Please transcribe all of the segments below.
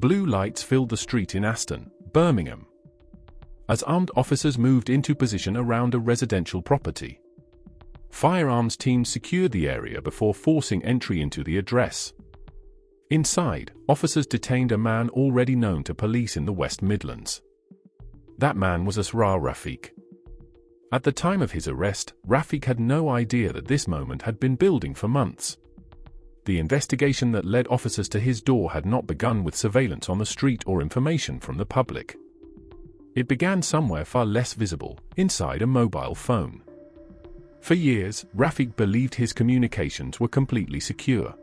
Blue lights filled the street in Aston, Birmingham, as armed officers moved into position around a residential property. Firearms teams secured the area before forcing entry into the address. Inside, officers detained a man already known to police in the West Midlands. That man was Asrar Rafiq. At the time of his arrest, Rafiq had no idea that this moment had been building for months. The investigation that led officers to his door had not begun with surveillance on the street or information from the public. It began somewhere far less visible, inside a mobile phone. For years, Rafiq believed his communications were completely secure.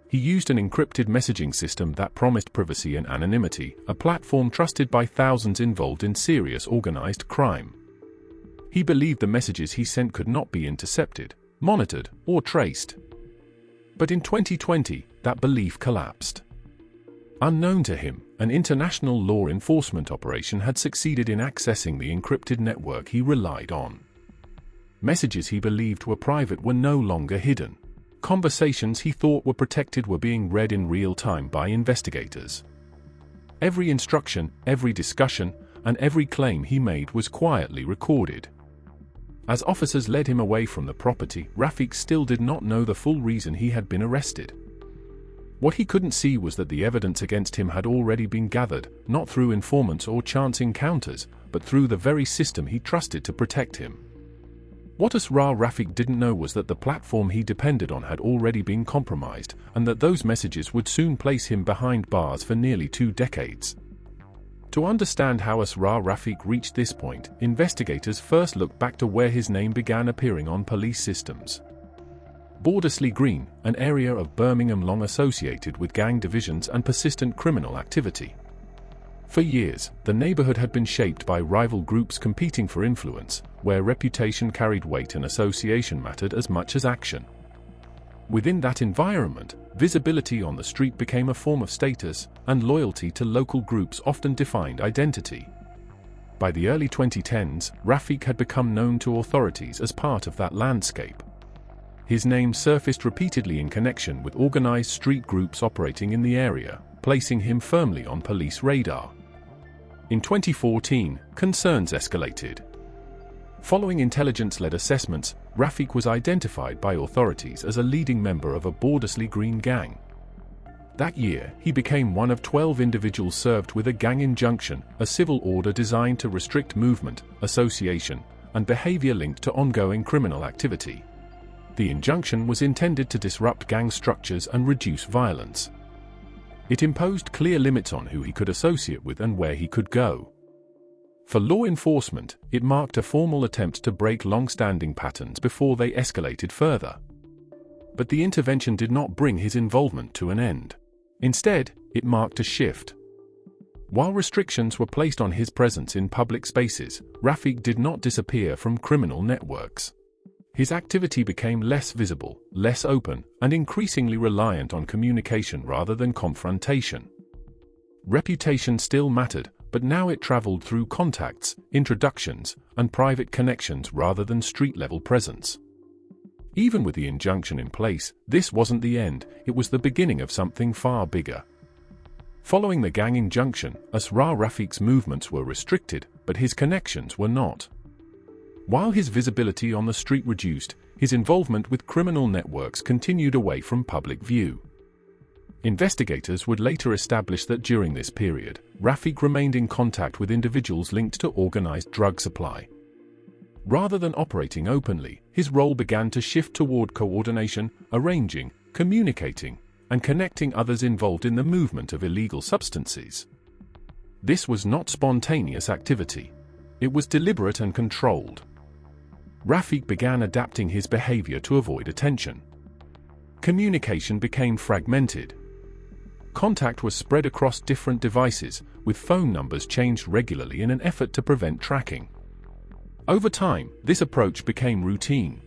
He used an encrypted messaging system that promised privacy and anonymity, a platform trusted by thousands involved in serious organized crime. He believed the messages he sent could not be intercepted, monitored, or traced. But in 2020, that belief collapsed. Unknown to him, an international law enforcement operation had succeeded in accessing the encrypted network he relied on. Messages he believed were private were no longer hidden. Conversations he thought were protected were being read in real time by investigators. Every instruction, every discussion, and every claim he made was quietly recorded. As officers led him away from the property, Rafiq still did not know the full reason he had been arrested. What he couldn't see was that the evidence against him had already been gathered, not through informants or chance encounters, but through the very system he trusted to protect him. What Asrar Rafiq didn't know was that the platform he depended on had already been compromised, and that those messages would soon place him behind bars for nearly 2 decades. To understand how Asrar Rafiq reached this point, investigators first looked back to where his name began appearing on police systems. Bordesley Green, an area of Birmingham long associated with gang divisions and persistent criminal activity. For years, the neighborhood had been shaped by rival groups competing for influence, where reputation carried weight and association mattered as much as action. Within that environment, visibility on the street became a form of status, and loyalty to local groups often defined identity. By the early 2010s, Rafiq had become known to authorities as part of that landscape. His name surfaced repeatedly in connection with organized street groups operating in the area, placing him firmly on police radar. In 2014, concerns escalated. Following intelligence-led assessments, Rafiq was identified by authorities as a leading member of a Bordesley Green gang. That year, he became one of 12 individuals served with a gang injunction, a civil order designed to restrict movement, association, and behavior linked to ongoing criminal activity. The injunction was intended to disrupt gang structures and reduce violence. It imposed clear limits on who he could associate with and where he could go. For law enforcement, it marked a formal attempt to break long-standing patterns before they escalated further. But the intervention did not bring his involvement to an end. Instead, it marked a shift. While restrictions were placed on his presence in public spaces, Rafiq did not disappear from criminal networks. His activity became less visible, less open, and increasingly reliant on communication rather than confrontation. Reputation still mattered, but now it traveled through contacts, introductions, and private connections rather than street-level presence. Even with the injunction in place, this wasn't the end, it was the beginning of something far bigger. Following the gang injunction, Asrar Rafiq's movements were restricted, but his connections were not. While his visibility on the street reduced, his involvement with criminal networks continued away from public view. Investigators would later establish that during this period, Rafiq remained in contact with individuals linked to organized drug supply. Rather than operating openly, his role began to shift toward coordination, arranging, communicating, and connecting others involved in the movement of illegal substances. This was not spontaneous activity. It was deliberate and controlled. Rafiq began adapting his behavior to avoid attention. Communication became fragmented. Contact was spread across different devices, with phone numbers changed regularly in an effort to prevent tracking. Over time, this approach became routine.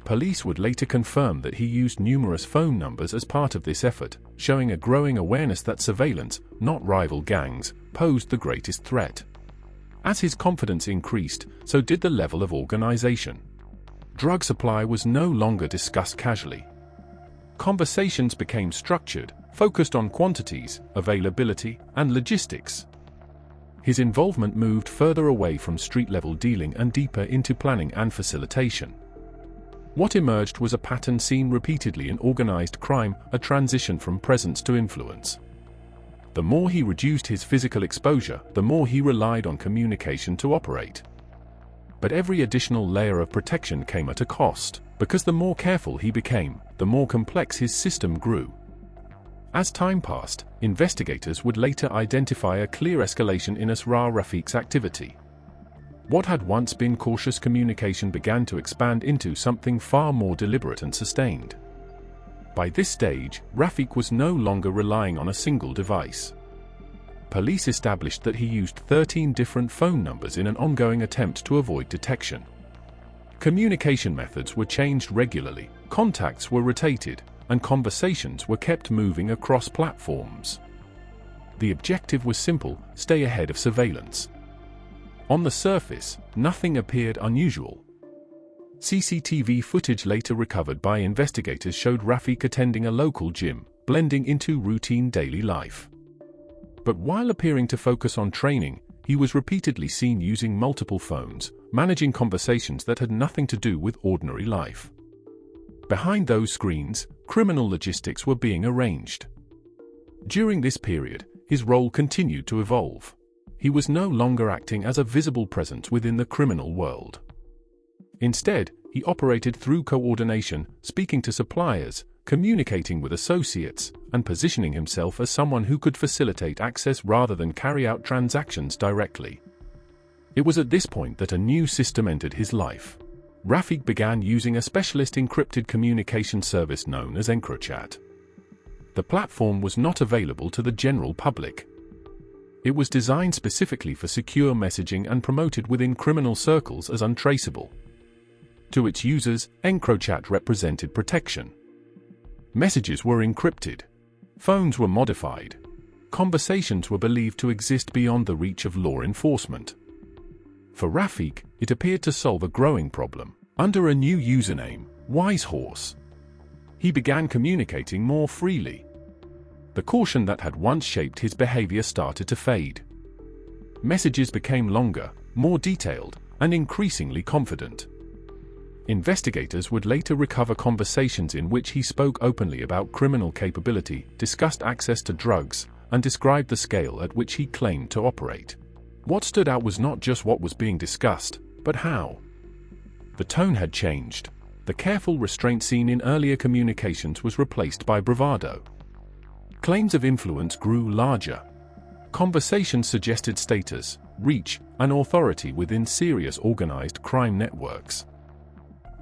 Police would later confirm that he used numerous phone numbers as part of this effort, showing a growing awareness that surveillance, not rival gangs, posed the greatest threat. As his confidence increased, so did the level of organization. Drug supply was no longer discussed casually. Conversations became structured, focused on quantities, availability, and logistics. His involvement moved further away from street-level dealing and deeper into planning and facilitation. What emerged was a pattern seen repeatedly in organized crime, a transition from presence to influence. The more he reduced his physical exposure, the more he relied on communication to operate. But every additional layer of protection came at a cost, because the more careful he became, the more complex his system grew. As time passed, investigators would later identify a clear escalation in Asrar Rafiq's activity. What had once been cautious communication began to expand into something far more deliberate and sustained. By this stage, Rafiq was no longer relying on a single device. Police established that he used 13 different phone numbers in an ongoing attempt to avoid detection. Communication methods were changed regularly, contacts were rotated, and conversations were kept moving across platforms. The objective was simple: stay ahead of surveillance. On the surface, nothing appeared unusual. CCTV footage later recovered by investigators showed Rafiq attending a local gym, blending into routine daily life. But while appearing to focus on training, he was repeatedly seen using multiple phones, managing conversations that had nothing to do with ordinary life. Behind those screens, criminal logistics were being arranged. During this period, his role continued to evolve. He was no longer acting as a visible presence within the criminal world. Instead, he operated through coordination, speaking to suppliers, communicating with associates, and positioning himself as someone who could facilitate access rather than carry out transactions directly. It was at this point that a new system entered his life. Rafiq began using a specialist encrypted communication service known as encrypted. The platform was not available to the general public. It was designed specifically for secure messaging and promoted within criminal circles as untraceable. To its users, encrypted represented protection. Messages were encrypted. Phones were modified. Conversations were believed to exist beyond the reach of law enforcement. For Rafiq, it appeared to solve a growing problem. Under a new username, Wisehorse, he began communicating more freely. The caution that had once shaped his behavior started to fade. Messages became longer, more detailed, and increasingly confident. Investigators would later recover conversations in which he spoke openly about criminal capability, discussed access to drugs, and described the scale at which he claimed to operate. What stood out was not just what was being discussed, but how. The tone had changed. The careful restraint seen in earlier communications was replaced by bravado. Claims of influence grew larger. Conversations suggested status, reach, and authority within serious organized crime networks.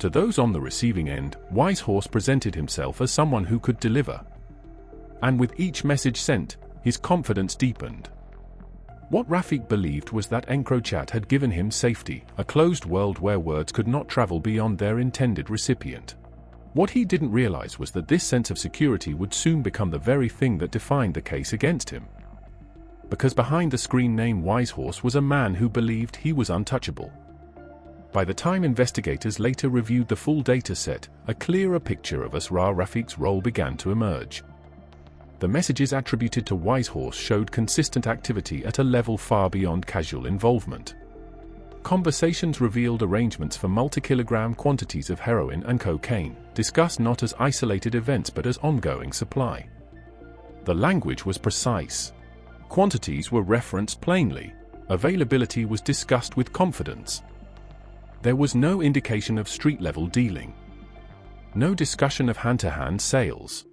To those on the receiving end, Wisehorse presented himself as someone who could deliver. And with each message sent, his confidence deepened. What Rafiq believed was that encrypted had given him safety, a closed world where words could not travel beyond their intended recipient. What he didn't realize was that this sense of security would soon become the very thing that defined the case against him. Because behind the screen name Wisehorse was a man who believed he was untouchable. By the time investigators later reviewed the full data set, a clearer picture of Asrar Rafiq's role began to emerge. The messages attributed to Wisehorse showed consistent activity at a level far beyond casual involvement. Conversations revealed arrangements for multi-kilogram quantities of heroin and cocaine, discussed not as isolated events but as ongoing supply. The language was precise. Quantities were referenced plainly. Availability was discussed with confidence. There was no indication of street-level dealing. No discussion of hand-to-hand sales.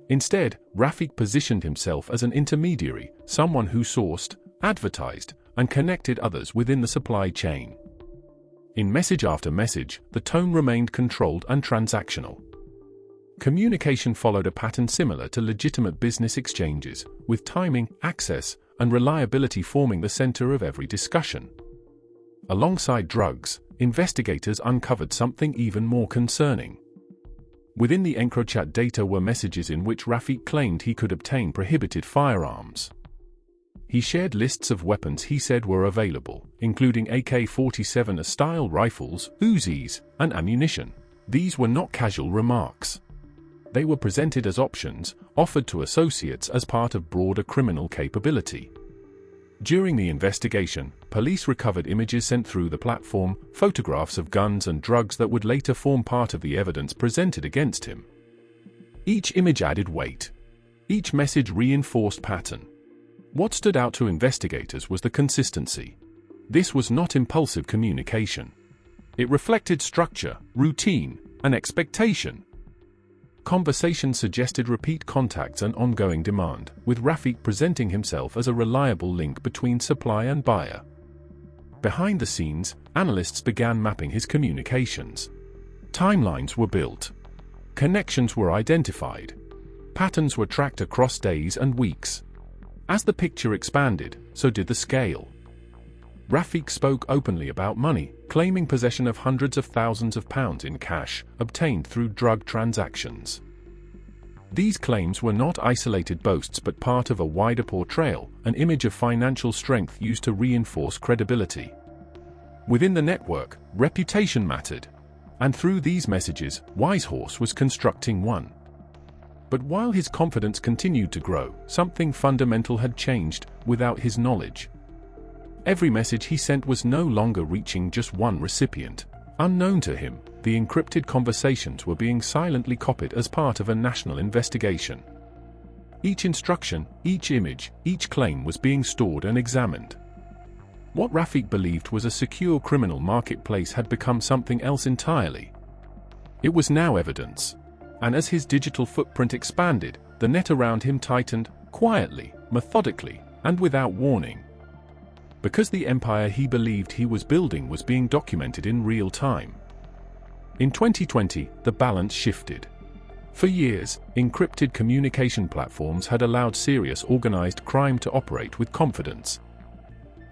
Instead, Rafiq positioned himself as an intermediary, someone who sourced, advertised, and connected others within the supply chain. In message after message, the tone remained controlled and transactional. Communication followed a pattern similar to legitimate business exchanges, with timing, access, and reliability forming the center of every discussion. Alongside drugs, investigators uncovered something even more concerning. Within the encrypted data were messages in which Rafiq claimed he could obtain prohibited firearms. He shared lists of weapons he said were available, including AK-47 style rifles, Uzis, and ammunition. These were not casual remarks. They were presented as options, offered to associates as part of broader criminal capability. During the investigation, police recovered images sent through the platform, photographs of guns and drugs that would later form part of the evidence presented against him. Each image added weight. Each message reinforced pattern. What stood out to investigators was the consistency. This was not impulsive communication. It reflected structure, routine, and expectation. Conversation suggested repeat contacts and ongoing demand, with Rafik presenting himself as a reliable link between supply and buyer. Behind the scenes, analysts began mapping his communications. Timelines were built. Connections were identified. Patterns were tracked across days and weeks. As the picture expanded, so did the scale. Rafik spoke openly about money, claiming possession of hundreds of thousands of pounds in cash, obtained through drug transactions. These claims were not isolated boasts but part of a wider portrayal, an image of financial strength used to reinforce credibility. Within the network, reputation mattered. And through these messages, Wisehorse was constructing one. But while his confidence continued to grow, something fundamental had changed, without his knowledge. Every message he sent was no longer reaching just one recipient. Unknown to him, the encrypted conversations were being silently copied as part of a national investigation. Each instruction, each image, each claim was being stored and examined. What Rafik believed was a secure criminal marketplace had become something else entirely. It was now evidence. And as his digital footprint expanded, the net around him tightened, quietly, methodically, and without warning. Because the empire he believed he was building was being documented in real time. In 2020, the balance shifted. For years, encrypted communication platforms had allowed serious organized crime to operate with confidence.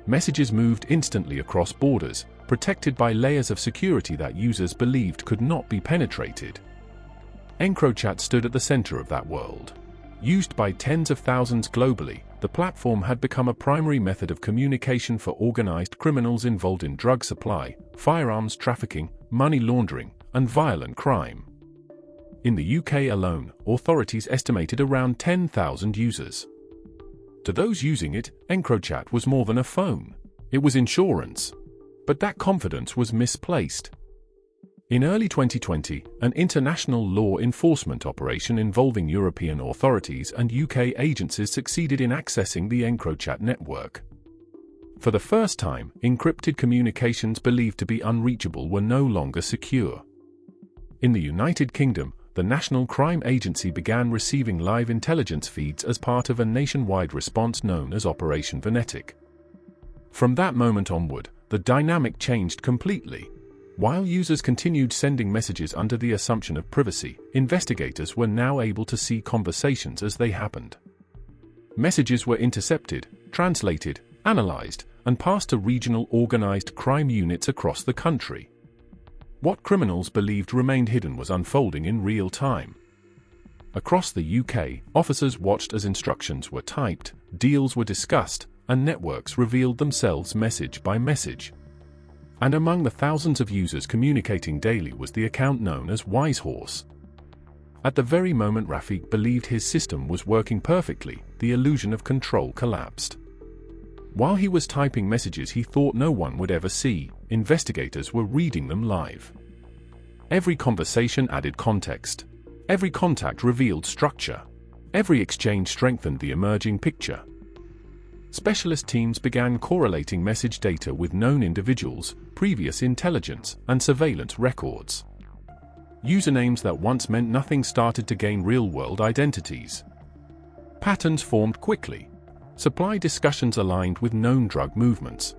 Messages moved instantly across borders, protected by layers of security that users believed could not be penetrated. EncroChat stood at the center of that world. Used by tens of thousands globally, the platform had become a primary method of communication for organized criminals involved in drug supply, firearms trafficking, money laundering, and violent crime. In the UK alone, authorities estimated around 10,000 users. To those using it, EncroChat was more than a phone. It was insurance. But that confidence was misplaced. In early 2020, an international law enforcement operation involving European authorities and UK agencies succeeded in accessing the EncroChat network. For the first time, encrypted communications believed to be unreachable were no longer secure. In the United Kingdom, the National Crime Agency began receiving live intelligence feeds as part of a nationwide response known as Operation Venetic. From that moment onward, the dynamic changed completely. While users continued sending messages under the assumption of privacy, investigators were now able to see conversations as they happened. Messages were intercepted, translated, analyzed, and passed to regional organized crime units across the country. What criminals believed remained hidden was unfolding in real time. Across the UK, officers watched as instructions were typed, deals were discussed, and networks revealed themselves message by message. And among the thousands of users communicating daily was the account known as Wisehorse. At the very moment Rafik believed his system was working perfectly, the illusion of control collapsed. While he was typing messages he thought no one would ever see, investigators were reading them live. Every conversation added context. Every contact revealed structure. Every exchange strengthened the emerging picture. Specialist teams began correlating message data with known individuals, previous intelligence, and surveillance records. Usernames that once meant nothing started to gain real-world identities. Patterns formed quickly. Supply discussions aligned with known drug movements.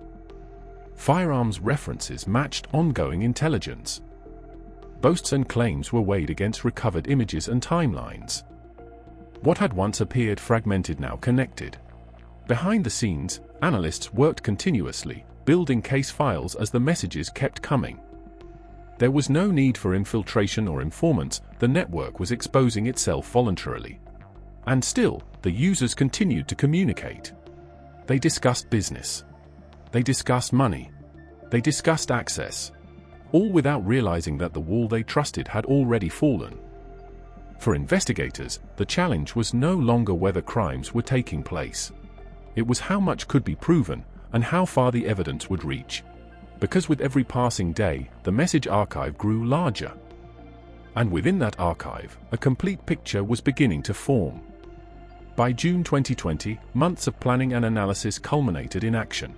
Firearms references matched ongoing intelligence. Boasts and claims were weighed against recovered images and timelines. What had once appeared fragmented now connected. Behind the scenes, analysts worked continuously, building case files as the messages kept coming. There was no need for infiltration or informants, the network was exposing itself voluntarily. And still, the users continued to communicate. They discussed business. They discussed money. They discussed access. All without realizing that the wall they trusted had already fallen. For investigators, the challenge was no longer whether crimes were taking place. It was how much could be proven, and how far the evidence would reach. Because with every passing day, the message archive grew larger. And within that archive, a complete picture was beginning to form. By June 2020, months of planning and analysis culminated in action.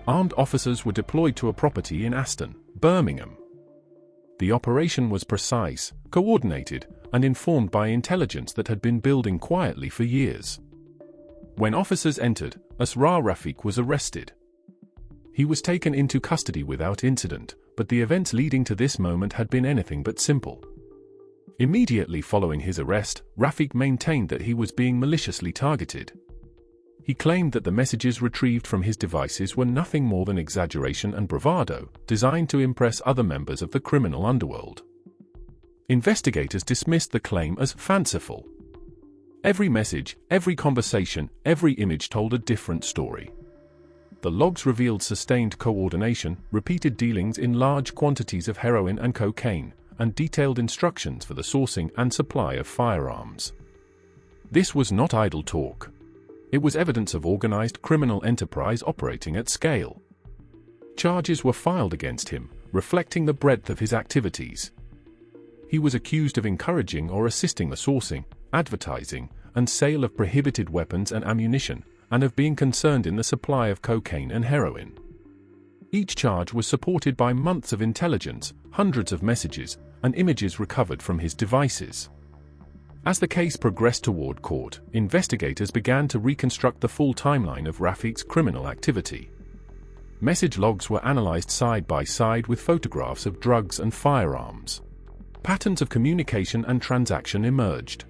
Armed officers were deployed to a property in Aston, Birmingham. The operation was precise, coordinated, and informed by intelligence that had been building quietly for years. When officers entered, Asrar Rafiq was arrested. He was taken into custody without incident, but the events leading to this moment had been anything but simple. Immediately following his arrest, Rafiq maintained that he was being maliciously targeted. He claimed that the messages retrieved from his devices were nothing more than exaggeration and bravado, designed to impress other members of the criminal underworld. Investigators dismissed the claim as fanciful. Every message, every conversation, every image told a different story. The logs revealed sustained coordination, repeated dealings in large quantities of heroin and cocaine, and detailed instructions for the sourcing and supply of firearms. This was not idle talk. It was evidence of organized criminal enterprise operating at scale. Charges were filed against him, reflecting the breadth of his activities. He was accused of encouraging or assisting the sourcing, advertising, and sale of prohibited weapons and ammunition, and of being concerned in the supply of cocaine and heroin. Each charge was supported by months of intelligence, hundreds of messages, and images recovered from his devices. As the case progressed toward court, investigators began to reconstruct the full timeline of Rafiq's criminal activity. Message logs were analyzed side by side with photographs of drugs and firearms. Patterns of communication and transaction emerged.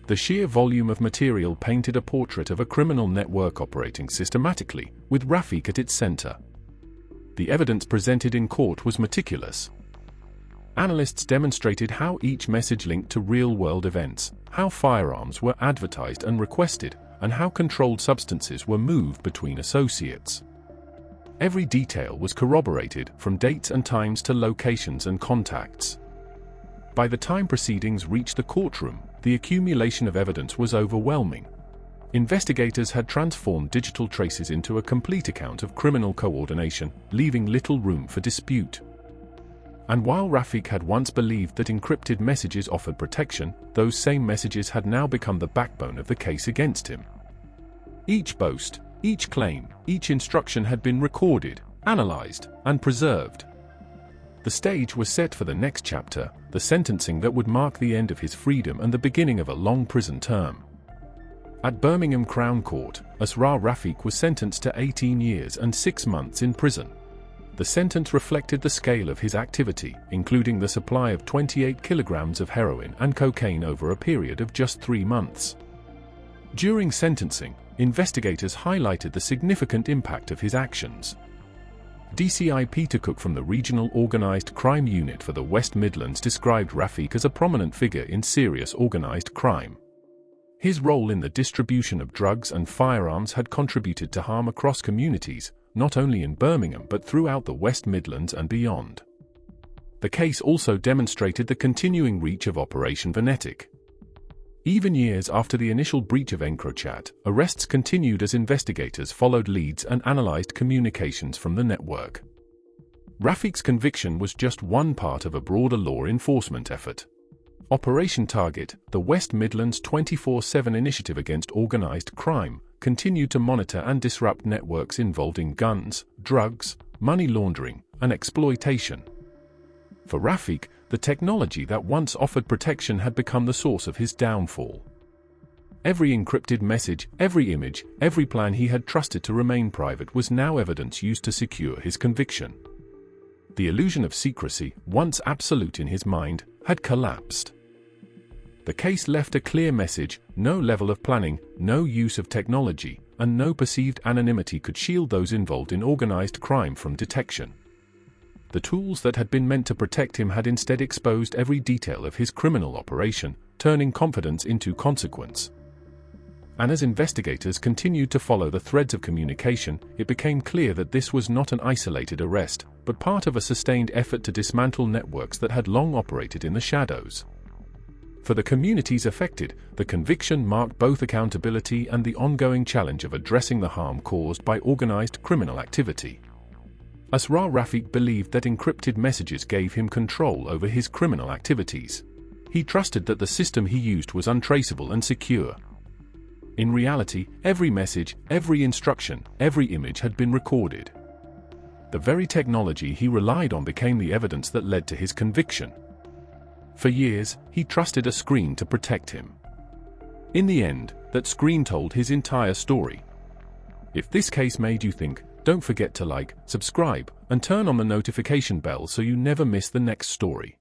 The sheer volume of material painted a portrait of a criminal network operating systematically, with Rafiq at its center. The evidence presented in court was meticulous. Analysts demonstrated how each message linked to real-world events, how firearms were advertised and requested, and how controlled substances were moved between associates. Every detail was corroborated, from dates and times to locations and contacts. By the time proceedings reached the courtroom, the accumulation of evidence was overwhelming. Investigators had transformed digital traces into a complete account of criminal coordination, leaving little room for dispute. And while Rafiq had once believed that encrypted messages offered protection, those same messages had now become the backbone of the case against him. Each boast, each claim, each instruction had been recorded, analyzed, and preserved. The stage was set for the next chapter, the sentencing that would mark the end of his freedom and the beginning of a long prison term. At Birmingham Crown Court, Asrar Rafiq was sentenced to 18 years and 6 months in prison. The sentence reflected the scale of his activity, including the supply of 28 kilograms of heroin and cocaine over a period of just 3 months. During sentencing, investigators highlighted the significant impact of his actions. DCI Peter Cook from the Regional Organised Crime Unit for the West Midlands described Rafiq as a prominent figure in serious organised crime. His role in the distribution of drugs and firearms had contributed to harm across communities, not only in Birmingham but throughout the West Midlands and beyond. The case also demonstrated the continuing reach of Operation Venetic. Even years after the initial breach of encrypted, arrests continued as investigators followed leads and analyzed communications from the network. Rafiq's conviction was just one part of a broader law enforcement effort. Operation Target, the West Midlands 24/7 initiative against organized crime, continued to monitor and disrupt networks involved in guns, drugs, money laundering, and exploitation. For Rafiq, the technology that once offered protection had become the source of his downfall. Every encrypted message, every image, every plan he had trusted to remain private was now evidence used to secure his conviction. The illusion of secrecy, once absolute in his mind, had collapsed. The case left a clear message: no level of planning, no use of technology, and no perceived anonymity could shield those involved in organized crime from detection. The tools that had been meant to protect him had instead exposed every detail of his criminal operation, turning confidence into consequence. And as investigators continued to follow the threads of communication, it became clear that this was not an isolated arrest, but part of a sustained effort to dismantle networks that had long operated in the shadows. For the communities affected, the conviction marked both accountability and the ongoing challenge of addressing the harm caused by organized criminal activity. Asrar Rafiq believed that encrypted messages gave him control over his criminal activities. He trusted that the system he used was untraceable and secure. In reality, every message, every instruction, every image had been recorded. The very technology he relied on became the evidence that led to his conviction. For years, he trusted a screen to protect him. In the end, that screen told his entire story. If this case made you think, don't forget to like, subscribe, and turn on the notification bell so you never miss the next story.